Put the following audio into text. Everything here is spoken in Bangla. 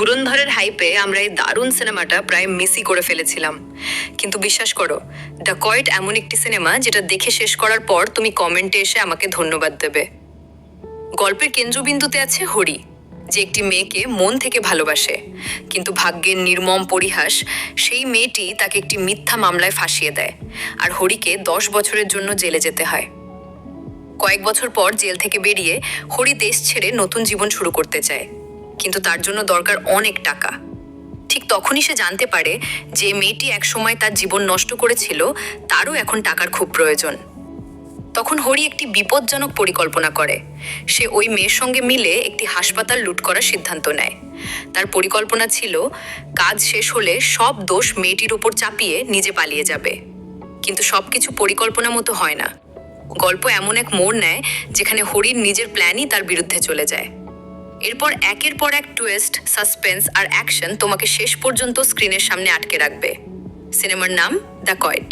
ধুরন্ধরের হাইপে আমরা এই দারুণ সিনেমাটা প্রায় মিসই করে ফেলেছিলাম, কিন্তু বিশ্বাস করো, দ্য কয়েট এমন একটি সিনেমা যেটা দেখে শেষ করার পর তুমি কমেন্টে এসে আমাকে ধন্যবাদ দেবে। গল্পের কেন্দ্রবিন্দুতে আছে হরি, যে একটি মেয়েকে মন থেকে ভালোবাসে, কিন্তু ভাগ্যের নির্মম পরিহাস, সেই মেয়েটি তাকে একটি মিথ্যা মামলায় ফাঁসিয়ে দেয় আর হরিকে 10 বছরের জন্য জেলে যেতে হয়। কয়েক বছর পর জেল থেকে বেরিয়ে হরি দেশ ছেড়ে নতুন জীবন শুরু করতে চায়, কিন্তু তার জন্য দরকার অনেক টাকা। ঠিক তখনই সে জানতে পারে যে মেয়েটি একসময় তার জীবন নষ্ট করেছিল, তারও এখন টাকার খুব প্রয়োজন। তখন হরি একটি বিপজ্জনক পরিকল্পনা করে। সে ওই মেয়ের সঙ্গে মিলে একটি হাসপাতাল লুট করার সিদ্ধান্ত নেয়। তার পরিকল্পনা ছিল কাজ শেষ হলে সব দোষ মেয়েটির উপর চাপিয়ে নিজে পালিয়ে যাবে। কিন্তু সবকিছু পরিকল্পনা মতো হয় না। গল্প এমন এক মোড় নেয় যেখানে হরির নিজের প্ল্যানই তার বিরুদ্ধে চলে যায়। এরপর একের পর এক টুইস্ট, সাসপেন্স আর অ্যাকশন তোমাকে শেষ পর্যন্ত স্ক্রিনের সামনে আটকে রাখবে। সিনেমার নাম দ্য কয়েট।